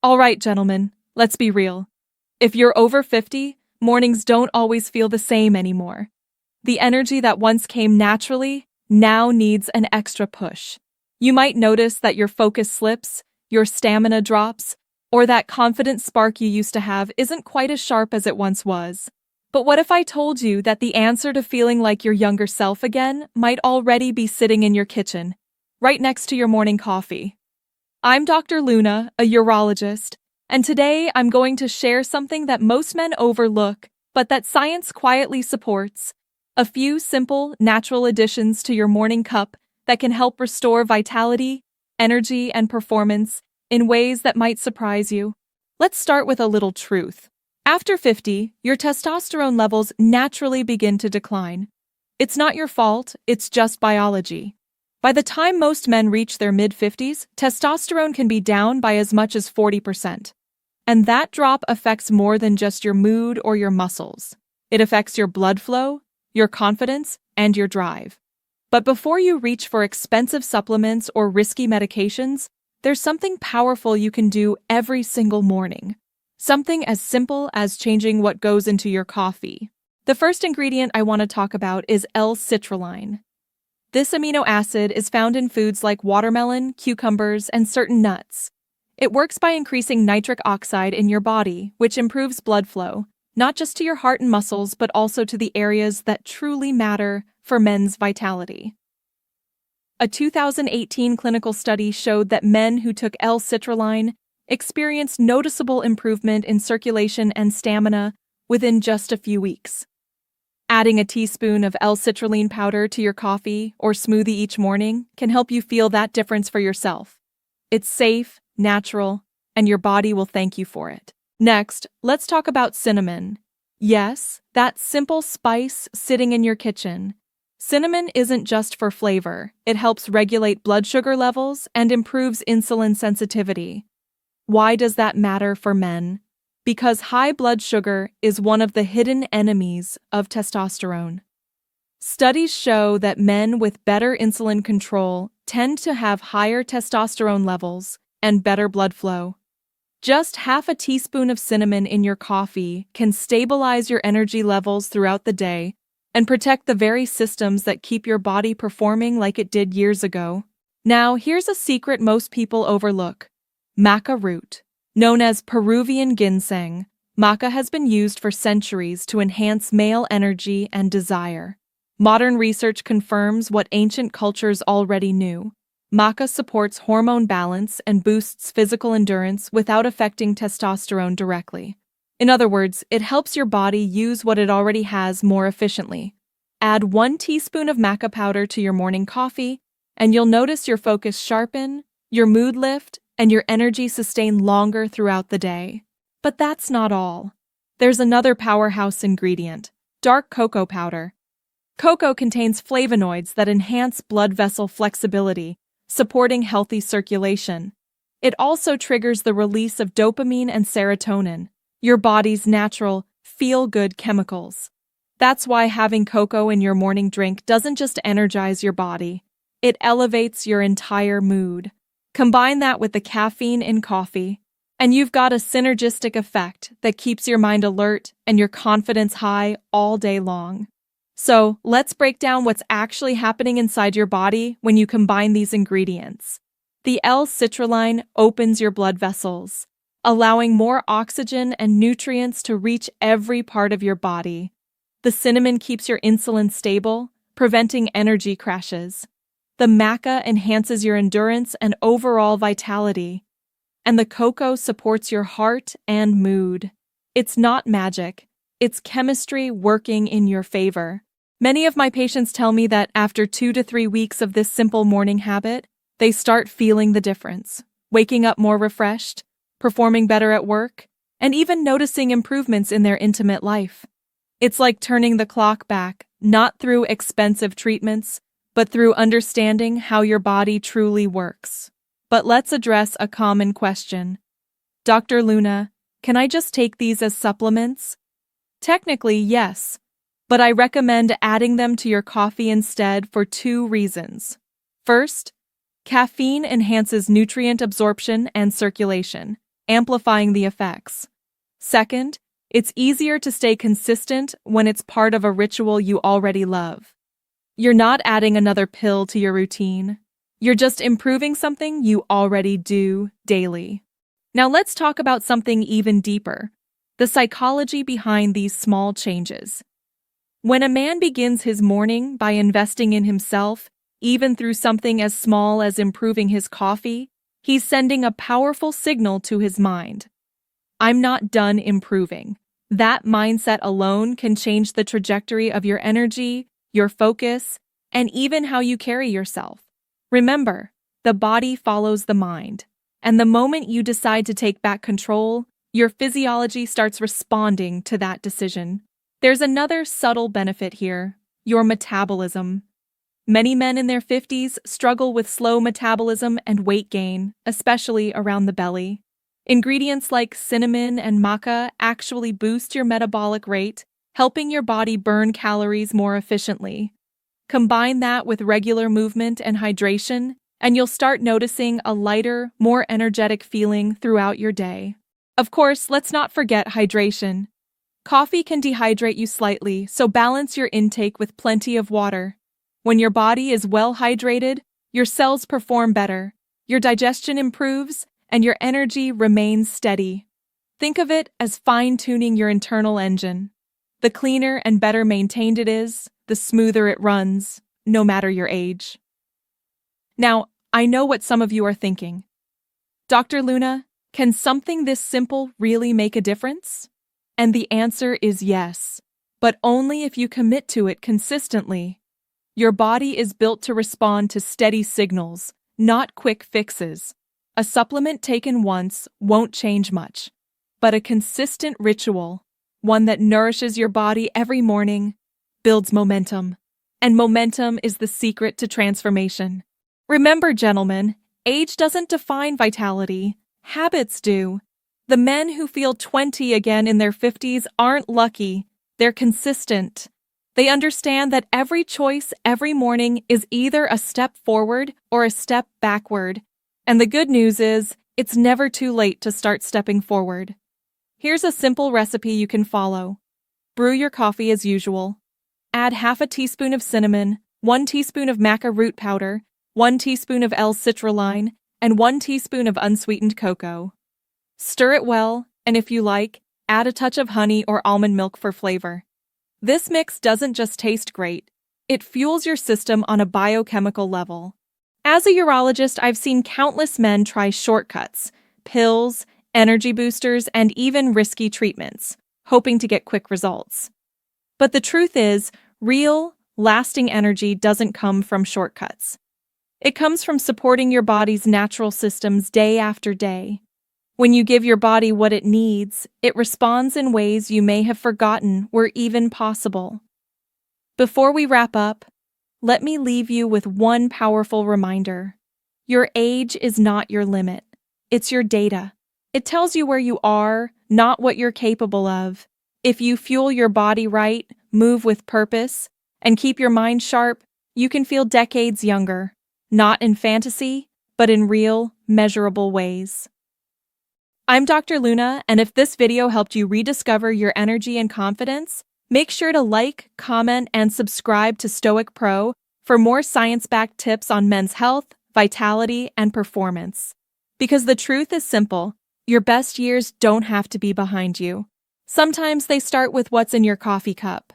All right, gentlemen, let's be real. If you're over 50, mornings don't always feel the same anymore. The energy that once came naturally now needs an extra push. You might notice that your focus slips, your stamina drops, or that confident spark you used to have isn't quite as sharp as it once was. But what if I told you that the answer to feeling like your younger self again might already be sitting in your kitchen, right next to your morning coffee? I'm Dr. Luna, a urologist, and today I'm going to share something that most men overlook, but that science quietly supports: a few simple, natural additions to your morning cup that can help restore vitality, energy, and performance in ways that might surprise you. Let's start with a little truth. After 50, your testosterone levels naturally begin to decline. It's not your fault, it's just biology. By the time most men reach their mid-50s, testosterone can be down by as much as 40%. And that drop affects more than just your mood or your muscles. It affects your blood flow, your confidence, and your drive. But before you reach for expensive supplements or risky medications, there's something powerful you can do every single morning. Something as simple as changing what goes into your coffee. The first ingredient I want to talk about is L-citrulline. This amino acid is found in foods like watermelon, cucumbers, and certain nuts. It works by increasing nitric oxide in your body, which improves blood flow, not just to your heart and muscles, but also to the areas that truly matter for men's vitality. A 2018 clinical study showed that men who took L-citrulline experienced noticeable improvement in circulation and stamina within just a few weeks. Adding a teaspoon of L-citrulline powder to your coffee or smoothie each morning can help you feel that difference for yourself. It's safe, natural, and your body will thank you for it. Next, let's talk about cinnamon. Yes, that simple spice sitting in your kitchen. Cinnamon isn't just for flavor. It helps regulate blood sugar levels and improves insulin sensitivity. Why does that matter for men? Because high blood sugar is one of the hidden enemies of testosterone. Studies show that men with better insulin control tend to have higher testosterone levels and better blood flow. Just half a teaspoon of cinnamon in your coffee can stabilize your energy levels throughout the day and protect the very systems that keep your body performing like it did years ago. Now, here's a secret most people overlook. Maca root. Known as Peruvian ginseng, maca has been used for centuries to enhance male energy and desire. Modern research confirms what ancient cultures already knew. Maca supports hormone balance and boosts physical endurance without affecting testosterone directly. In other words, it helps your body use what it already has more efficiently. Add 1 teaspoon of maca powder to your morning coffee, and you'll notice your focus sharpen, your mood lift, and your energy sustain longer throughout the day. But that's not all. There's another powerhouse ingredient: dark cocoa powder. Cocoa contains flavonoids that enhance blood vessel flexibility, supporting healthy circulation. It also triggers the release of dopamine and serotonin, your body's natural, feel-good chemicals. That's why having cocoa in your morning drink doesn't just energize your body, it elevates your entire mood. Combine that with the caffeine in coffee, and you've got a synergistic effect that keeps your mind alert and your confidence high all day long. So, let's break down what's actually happening inside your body when you combine these ingredients. The L-citrulline opens your blood vessels, allowing more oxygen and nutrients to reach every part of your body. The cinnamon keeps your insulin stable, preventing energy crashes. The maca enhances your endurance and overall vitality. And the cocoa supports your heart and mood. It's not magic. It's chemistry working in your favor. Many of my patients tell me that after 2 to 3 weeks of this simple morning habit, they start feeling the difference, waking up more refreshed, performing better at work, and even noticing improvements in their intimate life. It's like turning the clock back, not through expensive treatments, but through understanding how your body truly works. But let's address a common question. Dr. Luna, can I just take these as supplements? Technically, yes, but I recommend adding them to your coffee instead for 2 reasons. First, caffeine enhances nutrient absorption and circulation. amplifying the effects. Second, it's easier to stay consistent when it's part of a ritual you already love. You're not adding another pill to your routine. You're just improving something you already do daily. Now let's talk about something even deeper, the psychology behind these small changes. When a man begins his morning by investing in himself, even through something as small as improving his coffee, he's sending a powerful signal to his mind. I'm not done improving. That mindset alone can change the trajectory of your energy, your focus, and even how you carry yourself. Remember, the body follows the mind, and the moment you decide to take back control, your physiology starts responding to that decision. There's another subtle benefit here, your metabolism. Many men in their 50s struggle with slow metabolism and weight gain, especially around the belly. Ingredients like cinnamon and maca actually boost your metabolic rate, helping your body burn calories more efficiently. Combine that with regular movement and hydration, and you'll start noticing a lighter, more energetic feeling throughout your day. Of course, let's not forget hydration. Coffee can dehydrate you slightly, so balance your intake with plenty of water. When your body is well hydrated, your cells perform better, your digestion improves, and your energy remains steady. Think of it as fine-tuning your internal engine. The cleaner and better maintained it is, the smoother it runs, no matter your age. Now, I know what some of you are thinking. Dr. Luna, can something this simple really make a difference? And the answer is yes, but only if you commit to it consistently. Your body is built to respond to steady signals, not quick fixes. A supplement taken once won't change much, but a consistent ritual, one that nourishes your body every morning, builds momentum. And momentum is the secret to transformation. Remember, gentlemen, age doesn't define vitality. Habits do. The men who feel 20 again in their 50s aren't lucky. They're consistent. They understand that every choice every morning is either a step forward or a step backward. And the good news is, it's never too late to start stepping forward. Here's a simple recipe you can follow. Brew your coffee as usual. Add half a teaspoon of cinnamon, 1 teaspoon of maca root powder, 1 teaspoon of L-citrulline, and 1 teaspoon of unsweetened cocoa. Stir it well, and if you like, add a touch of honey or almond milk for flavor. This mix doesn't just taste great, it fuels your system on a biochemical level. As a urologist, I've seen countless men try shortcuts, pills, energy boosters, and even risky treatments, hoping to get quick results. But the truth is, real, lasting energy doesn't come from shortcuts. It comes from supporting your body's natural systems day after day. When you give your body what it needs, it responds in ways you may have forgotten were even possible. Before we wrap up, let me leave you with one powerful reminder. Your age is not your limit. It's your data. It tells you where you are, not what you're capable of. If you fuel your body right, move with purpose, and keep your mind sharp, you can feel decades younger. Not in fantasy, but in real, measurable ways. I'm Dr. Luna, and if this video helped you rediscover your energy and confidence, make sure to like, comment, and subscribe to Stoic Pro for more science-backed tips on men's health, vitality, and performance. Because the truth is simple, your best years don't have to be behind you. Sometimes they start with what's in your coffee cup.